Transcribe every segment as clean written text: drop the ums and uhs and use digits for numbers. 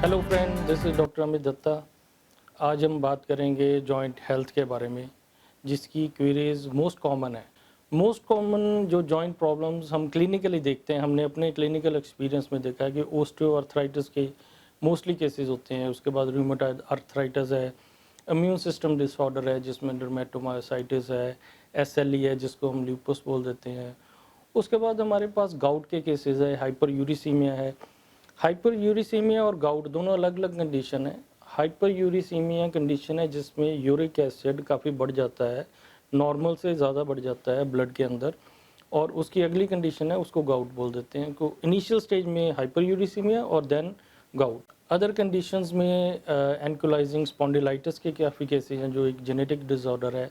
Hello friend, this is doctor Amit Datta. आज हम बात करेंगे जॉइंट हेल्थ के बारे में, जिसकी क्वेरीज मोस्ट कॉमन है। मोस्ट कॉमन जो जॉइंट प्रॉब्लम्स हम क्लिनिकली देखते हैं, हमने अपने क्लिनिकल एक्सपीरियंस में देखा है कि ओस्टियोआर्थराइटिस के मोस्टली केसेस होते हैं। उसके बाद रूमेटॉइड आर्थराइटिस है, इम्यून सिस्टम डिसऑर्डर है जिसमें डर्मेटोमायोसाइटिस है, एसएलई है जिसको हम ल्यूपस बोल देते हैं। उसके बाद हमारे पास गाउट के केसेस है, हाइपर यूरिसीमिया है। हाइपर यूरिसीमिया और गाउट दोनों अलग अलग कंडीशन है। हाइपर यूरिसीमिया कंडीशन है जिसमें यूरिक एसिड काफ़ी बढ़ जाता है, नॉर्मल से ज़्यादा बढ़ जाता है ब्लड के अंदर, और उसकी अगली कंडीशन है उसको गाउट बोल देते हैं। तो इनिशियल स्टेज में हाइपर यूरिसीमिया और देन गाउट। अदर कंडीशंस में एंकुलाइजिंग स्पॉन्डिलाइटिस के काफ़ी केसेस हैं जो एक जेनेटिक डिसऑर्डर है।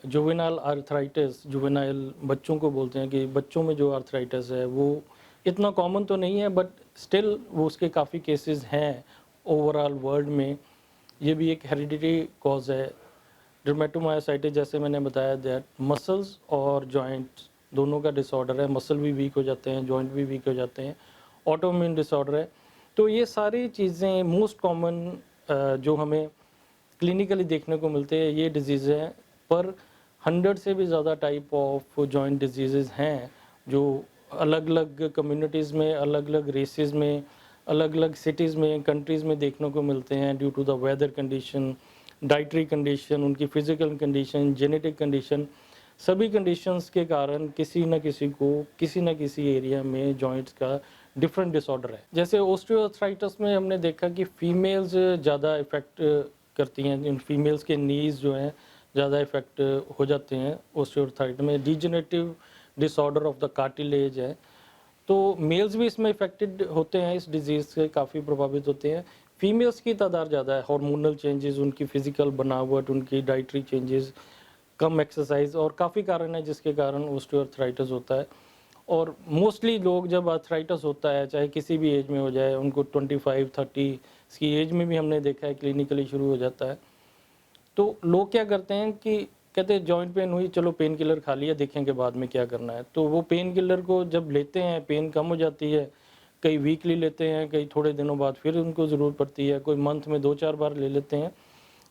जुवेनाइल आर्थराइटिस, जुवेनाइल बच्चों को बोलते हैं कि बच्चों में जो आर्थराइटिस है वो इतना कॉमन तो नहीं है, बट स्टिल वो उसके काफ़ी केसेस हैं ओवरऑल वर्ल्ड में। ये भी एक हेरिडिटरी कॉज है। डर्मेटोमायोसाइटिस जैसे मैंने बताया दैट मसल्स और जॉइंट्स दोनों का डिसऑर्डर है। मसल भी वीक हो जाते हैं, जॉइंट भी वीक हो जाते हैं। ऑटोइम्यून डिसऑर्डर है। तो ये सारी चीज़ें मोस्ट कॉमन जो हमें क्लिनिकली देखने को मिलते हैं ये डिजीज़ हैं। पर 100 से भी ज़्यादा टाइप ऑफ जॉइंट डिजीज़ हैं जो अलग अलग कम्युनिटीज़ में, अलग अलग रेसेस में, अलग अलग सिटीज़ में, कंट्रीज़ में देखने को मिलते हैं due to the weather condition, dietary condition, उनकी फिजिकल कंडीशन, जेनेटिक कंडीशन। सभी कंडीशंस के कारण किसी न किसी को किसी न किसी एरिया में जॉइंट्स का डिफरेंट डिसऑर्डर है। जैसे ओस्टियोआर्थराइटिस में हमने देखा कि फीमेल्स ज़्यादा इफेक्ट करती हैं। इन फीमेल्स के नीज जो हैं ज़्यादा इफेक्ट हो जाते हैं ओस्टियोआर्थराइटिस में। Degenerative disorder of the cartilage है। तो मेल्स भी इसमें इफेक्टेड होते हैं, इस डिजीज़ से काफ़ी प्रभावित होते हैं। फीमेल्स की तादाद ज़्यादा है। हार्मोनल चेंजेस, उनकी फिजिकल बनावट, उनकी डाइटरी चेंजेस, कम एक्सरसाइज और काफ़ी कारण है जिसके कारण ओस्टियोआर्थराइटिस होता है। और मोस्टली लोग जब आर्थराइटिस होता है, चाहे किसी भी एज में हो जाए, उनको 25-30 की एज में भी हमने देखा है क्लिनिकली शुरू हो जाता है। तो लोग क्या करते हैं कि कहते हैं जॉइंट पेन हुई, चलो पेन किलर खा लिया, देखेंगे बाद में क्या करना है। तो वो पेन किलर को जब लेते हैं, पेन कम हो जाती है। कई वीकली लेते हैं, कई थोड़े दिनों बाद फिर उनको ज़रूरत पड़ती है, कोई मंथ में 2-4 बार ले लेते हैं।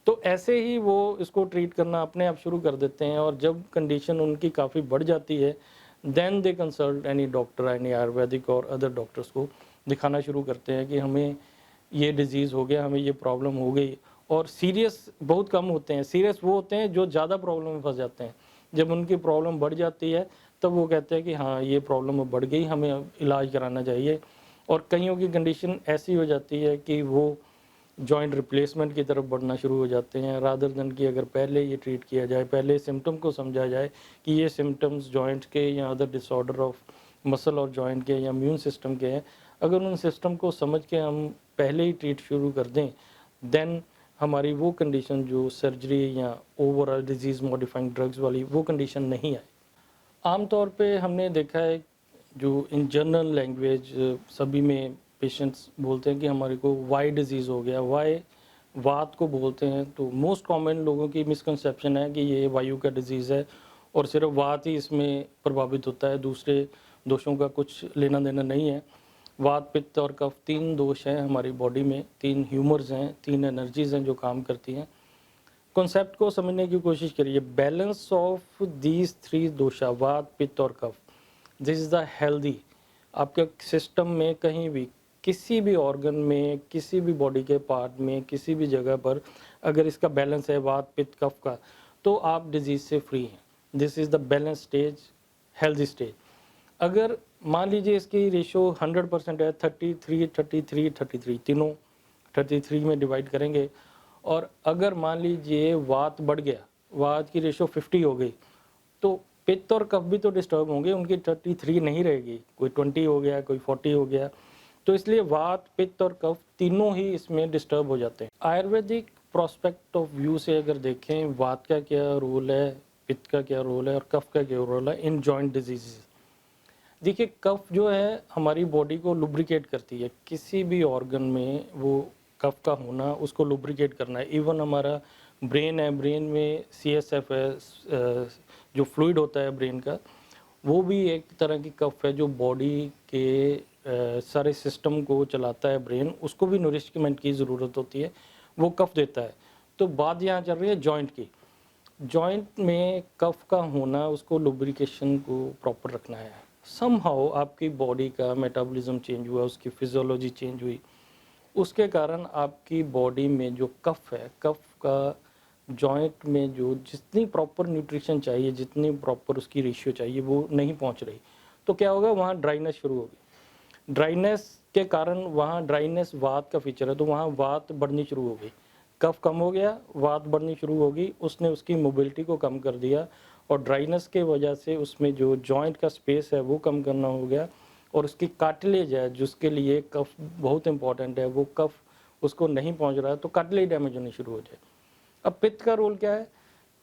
तो ऐसे ही वो इसको ट्रीट करना अपने आप शुरू कर देते हैं, और जब कंडीशन उनकी काफ़ी बढ़ जाती है then they consult any doctor, any ayurvedic और अदर डॉक्टर्स को दिखाना शुरू करते हैं कि हमें ये डिज़ीज़ हो गया, हमें ये प्रॉब्लम हो गई। और सीरियस बहुत कम होते हैं। सीरियस वो होते हैं जो ज़्यादा प्रॉब्लम में फंस जाते हैं। जब उनकी प्रॉब्लम बढ़ जाती है तब वो कहते हैं कि हाँ, ये प्रॉब्लम अब बढ़ गई, हमें अब इलाज कराना चाहिए। और कईयों की कंडीशन ऐसी हो जाती है कि वो जॉइंट रिप्लेसमेंट की तरफ बढ़ना शुरू हो जाते हैं, रादर देन कि अगर पहले ये ट्रीट किया जाए, पहले सिम्टम को समझा जाए कि ये सिम्टम्स जॉइंट के या अदर डिसऑर्डर ऑफ मसल और जॉइंट के या इम्यून सिस्टम के हैं। अगर उन सिस्टम को समझ के हम पहले ही ट्रीट शुरू कर दें, देन हमारी वो कंडीशन जो सर्जरी या ओवरऑल डिजीज़ मॉडिफाइंग ड्रग्स वाली वो कंडीशन नहीं आए। आमतौर पे हमने देखा है जो इन जनरल लैंग्वेज सभी में पेशेंट्स बोलते हैं कि हमारे को वाई डिजीज़ हो गया। वाई वात को बोलते हैं। तो मोस्ट कॉमन लोगों की मिसकंसेप्शन है कि ये वायु का डिजीज़ है और सिर्फ वात ही इसमें प्रभावित होता है, दूसरे दोषों का कुछ लेना देना नहीं है। वात, पित्त और कफ 3 दोष हैं हमारी बॉडी में, 3 ह्यूमर्स हैं, 3 एनर्जीज़ हैं जो काम करती हैं। कॉन्सेप्ट को समझने की कोशिश करिए। बैलेंस ऑफ दीज 3 दोषा, वात, पित्त और कफ, दिस इज़ द हेल्दी। आपके सिस्टम में कहीं भी, किसी भी ऑर्गन में, किसी भी बॉडी के पार्ट में, किसी भी जगह पर अगर इसका बैलेंस है वात, पित्त, कफ का, तो आप डिजीज़ से फ्री हैं। This is the balance stage, healthy stage. अगर मान लीजिए इसकी रेशो 100% है, 33, 33, 33, तीनों 33 में डिवाइड करेंगे, और अगर मान लीजिए वात बढ़ गया, वात की रेशो 50 हो गई, तो पित्त और कफ भी तो डिस्टर्ब होंगे, उनकी 33 नहीं रहेगी, कोई 20 हो गया, कोई 40 हो गया। तो इसलिए वात, पित्त और कफ तीनों ही इसमें डिस्टर्ब हो जाते हैं। आयुर्वेदिक प्रोस्पेक्ट ऑफ व्यू से अगर देखें, वात का क्या रोल है, पित्त का क्या रोल है और कफ का क्या रोल है इन जॉइंट डिजीजेस। देखिए, कफ जो है हमारी बॉडी को लुब्रिकेट करती है। किसी भी ऑर्गन में वो कफ का होना, उसको लुब्रिकेट करना है। इवन हमारा ब्रेन है, ब्रेन में CSF है, जो फ्लूइड होता है ब्रेन का, वो भी एक तरह की कफ है जो बॉडी के सारे सिस्टम को चलाता है ब्रेन, उसको भी नरिशमेंट की ज़रूरत होती है, वो कफ देता है। तो बात यहाँ चल रही है जॉइंट की। जॉइंट में कफ का होना, उसको लुब्रिकेशन को प्रॉपर रखना है। समहाउ आपकी बॉडी का मेटाबॉलिज्म चेंज हुआ, उसकी फिजियोलॉजी चेंज हुई, उसके कारण आपकी बॉडी में जो कफ है, कफ का जॉइंट में जो जितनी प्रॉपर न्यूट्रिशन चाहिए, जितनी प्रॉपर उसकी रेशियो चाहिए, वो नहीं पहुंच रही। तो क्या होगा, वहाँ ड्राइनेस शुरू होगी। ड्राइनेस के कारण वहाँ ड्राइनेस वात का फीचर है, तो वहाँ वात बढ़नी शुरू हो गई। कफ कम हो गया, वात बढ़नी शुरू होगी, उसने उसकी मोबिलिटी को कम कर दिया, और ड्राइनेस के वजह से उसमें जो जॉइंट का स्पेस है वो कम करना हो गया, और उसकी कार्टिलेज है जिसके लिए कफ बहुत इंपॉर्टेंट है, वो कफ उसको नहीं पहुंच रहा है, तो कार्टिलेज डैमेज होनी शुरू हो जाए। अब पित्त का रोल क्या है?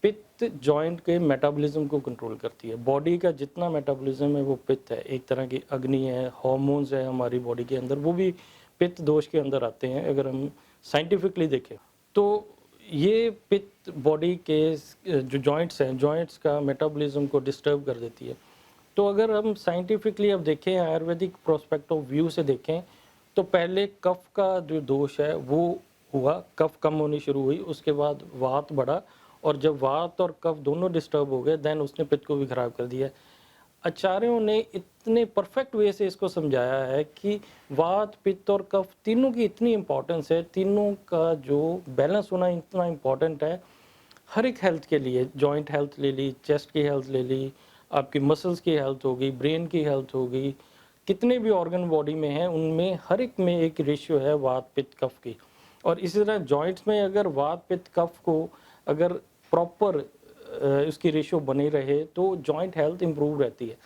पित्त जॉइंट के मेटाबॉलिज्म को कंट्रोल करती है। बॉडी का जितना मेटाबॉलिज्म है वो पित्त है, एक तरह की अग्नि है, हार्मोन्स है हमारी बॉडी के अंदर, वो भी पित्त दोष के अंदर आते हैं अगर हम साइंटिफिकली देखें। तो ये पित्त बॉडी के जो जॉइंट्स हैं, जॉइंट्स का मेटाबॉलिज्म को डिस्टर्ब कर देती है। तो अगर हम साइंटिफिकली अब देखें, आयुर्वेदिक प्रोस्पेक्ट ऑफ व्यू से देखें, तो पहले कफ का जो दोष है वो हुआ, कफ कम होनी शुरू हुई, उसके बाद वात बढ़ा, और जब वात और कफ दोनों डिस्टर्ब हो गए, देन उसने पित्त को भी खराब कर दिया। आचार्यों ने इतने परफेक्ट वे से इसको समझाया है कि वात, पित्त और कफ तीनों की इतनी इंपॉर्टेंस है, तीनों का जो बैलेंस होना इतना इम्पॉर्टेंट है हर एक हेल्थ के लिए। जॉइंट हेल्थ ले ली, चेस्ट की हेल्थ ले ली, आपकी मसल्स की हेल्थ होगी, ब्रेन की हेल्थ होगी, कितने भी ऑर्गन बॉडी में हैं उनमें हर एक में एक रेशियो है वात पित्त कफ की। और इसी तरह जॉइंट्स में अगर वात पित्त कफ को अगर प्रॉपर उसकी रेशियो बनी रहे तो जॉइंट हेल्थ इंप्रूव रहती है।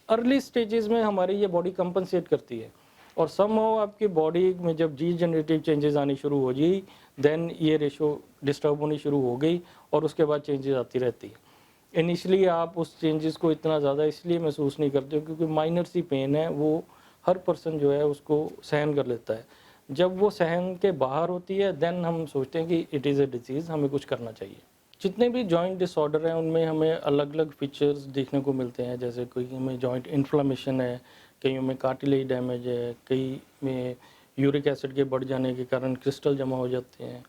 अर्ली स्टेजेस में हमारी ये बॉडी कंपनसेट करती है, और समहाउ आपकी बॉडी में जब जी जनरेटिव चेंजेस आनी शुरू हो गई, देन ये रेशो डिस्टर्ब होनी शुरू हो गई, और उसके बाद चेंजेस आती रहती है। इनिशियली आप उस चेंजेस को इतना ज़्यादा इसलिए महसूस नहीं करते हो क्योंकि माइनर सी पेन है, वो हर पर्सन जो है उसको सहन कर लेता है। जब वो सहन के बाहर होती है, देन हम सोचते हैं कि इट इज़ अ डिजीज़, हमें कुछ करना चाहिए। जितने भी जॉइंट डिसऑर्डर हैं उनमें हमें अलग अलग फीचर्स देखने को मिलते हैं, जैसे कोई में जॉइंट इन्फ्लामेशन है, कईयों में कार्टिलेज डैमेज है, कई में यूरिक एसिड के बढ़ जाने के कारण क्रिस्टल जमा हो जाते हैं।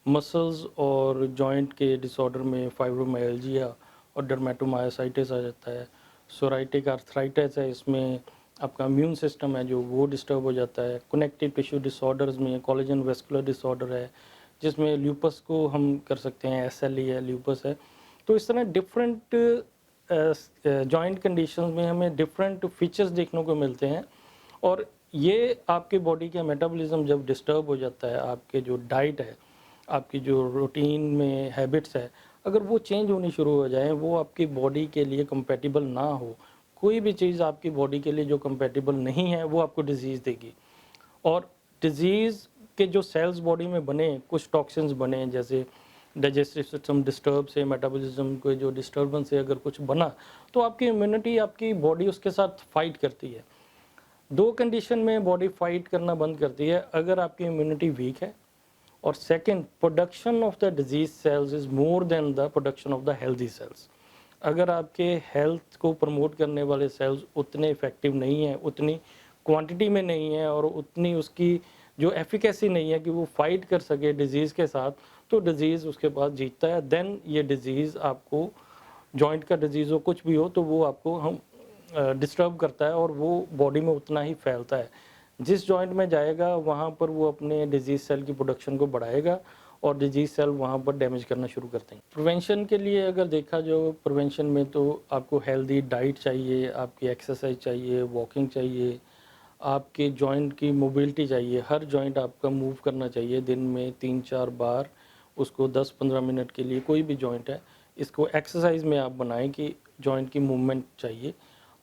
मसल्स और जॉइंट के डिसऑर्डर में फाइब्रोमाइल्जिया और डर्मेटोमायोसाइटिस आ जाता है। सोराइटिक आर्थराइटिस है, इसमें आपका इम्यून सिस्टम है जो वो डिस्टर्ब हो जाता है। कनेक्टिव टिश्यू डिसऑर्डर्स में कोलेजन वेस्कुलर डिसऑर्डर है, जिसमें ल्यूपस को हम कर सकते हैं, SLE है, ल्यूपस है। तो इस तरह डिफरेंट जॉइंट कंडीशंस में हमें डिफरेंट फीचर्स देखने को मिलते हैं, और ये आपके बॉडी का मेटाबॉलिज्म जब डिस्टर्ब हो जाता है, आपके जो डाइट है, आपकी जो रूटीन में हैबिट्स है, अगर वो चेंज होनी शुरू हो जाए, वो आपकी बॉडी के लिए कंपैटिबल ना हो, कोई भी चीज़ आपकी बॉडी के लिए जो कंपैटिबल नहीं है वो आपको डिजीज़ देगी। और डिजीज़ के जो सेल्स बॉडी में बने, कुछ टॉक्सिन्स बने, जैसे डाइजेस्टिव सिस्टम डिस्टर्ब से, मेटाबॉलिज्म को जो डिस्टर्बेंस से अगर कुछ बना, तो आपकी इम्यूनिटी, आपकी बॉडी उसके साथ फाइट करती है। दो कंडीशन में बॉडी फाइट करना बंद करती है, अगर आपकी इम्यूनिटी वीक है, और second, production of the disease cells is more than the production of the healthy cells. अगर आपके हेल्थ को प्रमोट करने वाले सेल्स उतने इफेक्टिव नहीं है, उतनी क्वांटिटी में नहीं है, और उतनी उसकी जो एफिकेसी नहीं है कि वो फाइट कर सके डिजीज़ के साथ, तो डिजीज़ उसके पास जीतता है। देन ये डिजीज़ आपको, जॉइंट का डिजीज़ हो, कुछ भी हो, तो वो आपको हम डिस्टर्ब करता है, और वो बॉडी में उतना ही फैलता है। जिस जॉइंट में जाएगा वहाँ पर वो अपने डिजीज़ सेल की प्रोडक्शन को बढ़ाएगा, और डिजीज़ सेल वहाँ पर डैमेज करना शुरू करते हैं। प्रिवेंशन के लिए अगर देखा जो प्रिवेंशन में, तो आपको हेल्दी डाइट चाहिए, आपकी एक्सरसाइज चाहिए, वॉकिंग चाहिए, आपके जॉइंट की मोबिलिटी चाहिए। हर जॉइंट आपका मूव करना चाहिए दिन में 3-4 बार, उसको 10-15 मिनट के लिए, कोई भी जॉइंट है, इसको एक्सरसाइज में आप बनाएं कि जॉइंट की मूवमेंट चाहिए।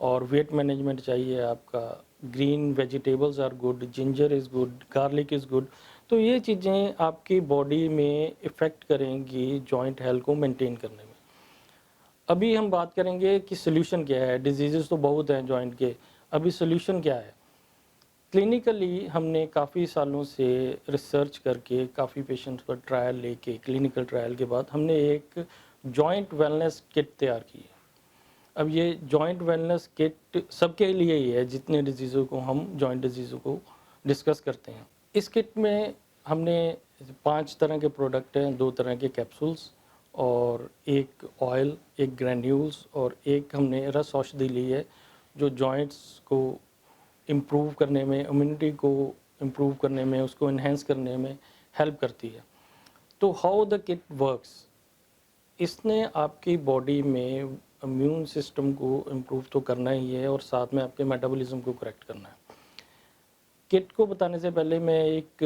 और वेट मैनेजमेंट चाहिए आपका। Green vegetables are good, ginger is good, garlic is good. तो ये चीज़ें आपकी बॉडी में इफ़ेक्ट करेंगी जॉइंट हेल्थ को मेंटेन करने में। अभी हम बात करेंगे कि सोल्यूशन क्या है। डिजीज़ेस तो बहुत हैं जॉइंट के, अभी सोल्यूशन क्या है। क्लिनिकली हमने काफ़ी सालों से रिसर्च करके, काफ़ी पेशेंट्स पर ट्रायल लेके, क्लिनिकल ट्रायल के बाद हमने एक जॉइंट वेलनेस किट तैयार की है। अब ये जॉइंट वेलनेस किट सबके लिए ही है, जितने डिजीज़ों को हम जॉइंट डिजीज़ों को डिस्कस करते हैं। इस किट में हमने 5 तरह के प्रोडक्ट हैं, 2 तरह के कैप्सूल्स और एक ऑयल, एक ग्रैन्यूल्स और एक हमने रस औषधि ली है, जो जॉइंट्स को इम्प्रूव करने में, इम्यूनिटी को इम्प्रूव करने में, उसको इन्हेंस करने में हेल्प करती है। तो हाउ द किट वर्क्स, इसने आपकी बॉडी में इम्यून सिस्टम को इम्प्रूव तो करना ही है और साथ में आपके मेटाबॉलिज्म को करेक्ट करना है। किट को बताने से पहले मैं एक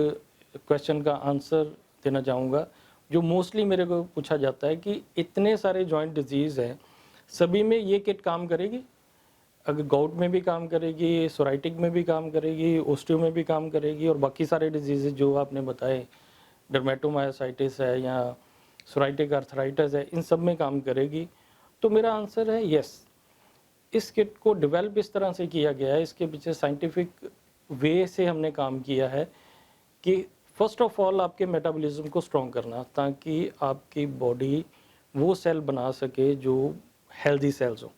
क्वेश्चन का आंसर देना चाहूँगा, जो मोस्टली मेरे को पूछा जाता है कि इतने सारे जॉइंट डिजीज़ हैं, सभी में ये किट काम करेगी? अगर गाउट में भी काम करेगी, सोराइटिक में भी काम करेगी, ओस्टियो में भी काम करेगी और बाकी सारे डिजीज़ जो आपने बताए, डर्मेटोमायोसाइटिस है या सोराइटिक आर्थराइटिस है, इन सब में काम करेगी? तो मेरा आंसर है येस। इस किट को डेवलप इस तरह से किया गया है, इसके पीछे साइंटिफिक वे से हमने काम किया है कि फर्स्ट ऑफ ऑल आपके मेटाबॉलिज्म को स्ट्रॉन्ग करना, ताकि आपकी बॉडी वो सेल बना सके जो हेल्दी सेल्स हो,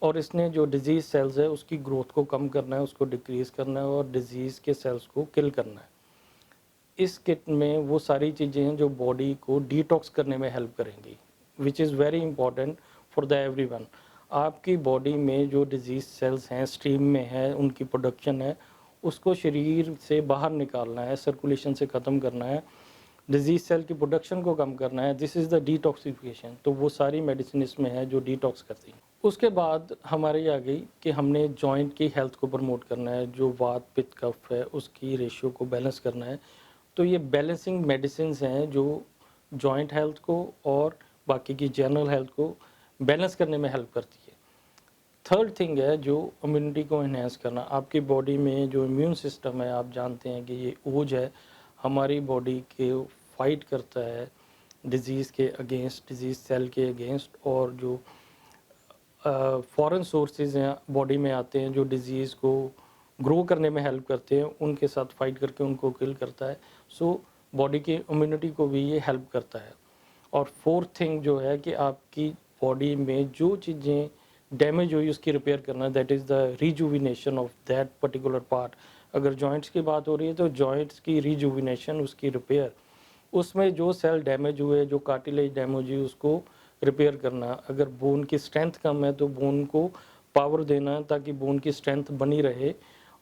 और इसने जो डिजीज़ सेल्स है उसकी ग्रोथ को कम करना है, उसको डिक्रीज़ करना है और डिजीज़ के सेल्स को किल करना है। इस किट में वो सारी चीज़ें हैं जो बॉडी को डिटॉक्स करने में हेल्प करेंगी, which is very important for the everyone. आपकी बॉडी में जो डिजीज़ सेल्स हैं, स्ट्रीम में है, उनकी प्रोडक्शन है, उसको शरीर से बाहर निकालना है, सर्कुलेशन से ख़त्म करना है, डिजीज़ सेल की प्रोडक्शन को कम करना है। This is the detoxification. तो वो सारी मेडिसिन इसमें है जो डिटॉक्स करती हैं। उसके बाद हमारी आ गई कि हमने जॉइंट की हेल्थ को प्रमोट करना है, जो वात पित्त कफ है उसकी रेशियो को बैलेंस करना है। तो ये बैलेंसिंग मेडिसिन्स हैं जो जॉइंट हेल्थ को और बाकी की जनरल हेल्थ को बैलेंस करने में हेल्प करती है। थर्ड थिंग है जो इम्यूनिटी को इन्हेंस करना। आपकी बॉडी में जो इम्यून सिस्टम है, आप जानते हैं कि ये ओज है, हमारी बॉडी के फाइट करता है डिजीज़ के अगेंस्ट, डिजीज़ सेल के अगेंस्ट, और जो फॉरेन सोर्सेज हैं बॉडी में आते हैं जो डिज़ीज़ को ग्रो करने में हेल्प करते हैं, उनके साथ फाइट करके उनको किल करता है। सो बॉडी की इम्यूनिटी को भी ये हेल्प करता है। और फोर्थ थिंग जो है कि आपकी बॉडी में जो चीज़ें डैमेज हुई उसकी रिपेयर करना, that is the rejuvenation of that particular part. अगर जॉइंट्स की बात हो रही है तो जॉइंट्स की रिजुविनेशन, उसकी रिपेयर, उसमें जो सेल डैमेज हुए, जो कार्टिलेज डैमेज हुई, उसको रिपेयर करना। अगर बोन की स्ट्रेंथ कम है तो बोन को पावर देना ताकि बोन की स्ट्रेंथ बनी रहे,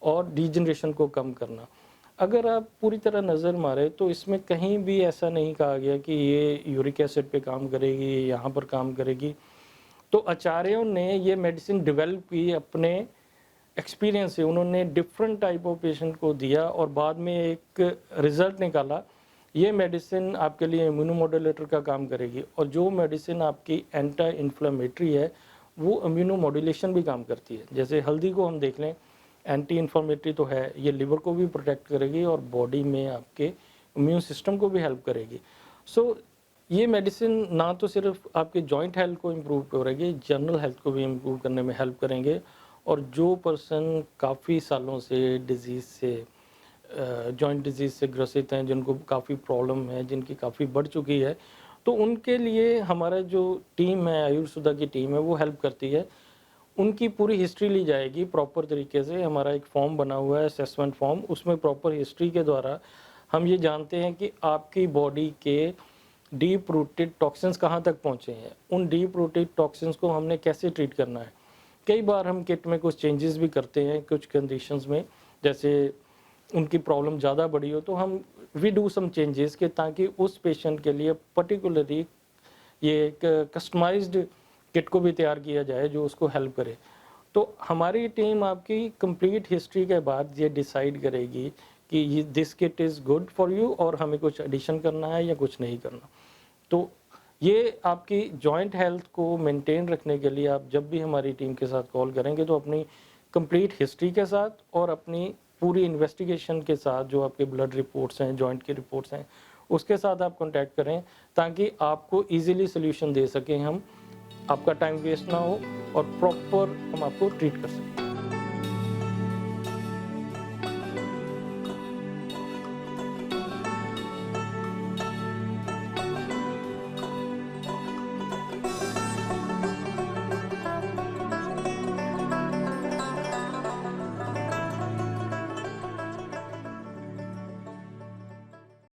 और डिजनरेशन को कम करना। अगर आप पूरी तरह नज़र मारे तो इसमें कहीं भी ऐसा नहीं कहा गया कि ये यूरिक एसिड पे काम करेगी, ये यहाँ पर काम करेगी। तो आचार्यों ने ये मेडिसिन डेवलप की अपने एक्सपीरियंस से, उन्होंने डिफरेंट टाइप ऑफ पेशेंट को दिया और बाद में एक रिज़ल्ट निकाला। ये मेडिसिन आपके लिए इम्यूनोमोडुलेटर का काम करेगी, और जो मेडिसिन आपकी एंटी इन्फ्लेमेटरी है वो इम्यूनोमोडुलेशन भी काम करती है। जैसे हल्दी को हम देख लें, एंटी इन्फ्लेमेटरी तो है, ये लिवर को भी प्रोटेक्ट करेगी और बॉडी में आपके इम्यून सिस्टम को भी हेल्प करेगी। सो ये मेडिसिन ना तो सिर्फ आपके जॉइंट हेल्थ को इम्प्रूव करेगी, जनरल हेल्थ को भी इम्प्रूव करने में हेल्प करेंगे। और जो पर्सन काफ़ी सालों से डिजीज़ से, जॉइंट डिजीज़ से ग्रसित हैं, जिनको काफ़ी प्रॉब्लम है, जिनकी काफ़ी बढ़ चुकी है, तो उनके लिए हमारा जो टीम है, आयुर्वेदा की टीम है, वो हेल्प करती है। उनकी पूरी हिस्ट्री ली जाएगी प्रॉपर तरीके से। हमारा एक फॉर्म बना हुआ है, असेसमेंट फॉर्म, उसमें प्रॉपर हिस्ट्री के द्वारा हम ये जानते हैं कि आपकी बॉडी के डीप रूटेड टॉक्सिन्स कहाँ तक पहुँचे हैं, उन डीप रूटेड टॉक्सिन्स को हमने कैसे ट्रीट करना है। कई बार हम किट में कुछ चेंजेस भी करते हैं कुछ कंडीशंस में, जैसे उनकी प्रॉब्लम ज़्यादा बड़ी हो तो हम वी डू सम चेंजेस के, ताकि उस पेशेंट के लिए पर्टिकुलरली ये एक कस्टमाइज्ड किट को भी तैयार किया जाए जो उसको हेल्प करे। तो हमारी टीम आपकी कंप्लीट हिस्ट्री के बाद ये डिसाइड करेगी कि ये this kit is good for you और हमें कुछ एडिशन करना है या कुछ नहीं करना। तो ये आपकी जॉइंट हेल्थ को मेंटेन रखने के लिए आप जब भी हमारी टीम के साथ कॉल करेंगे तो अपनी कंप्लीट हिस्ट्री के साथ और अपनी पूरी इन्वेस्टिगेशन के साथ, जो आपके ब्लड रिपोर्ट्स हैं, जॉइंट की रिपोर्ट्स हैं, उसके साथ आप कांटेक्ट करें, ताकि आपको इजीली सोल्यूशन दे सकें हम, आपका टाइम वेस्ट ना हो और प्रॉपर हम आपको ट्रीट कर सकें।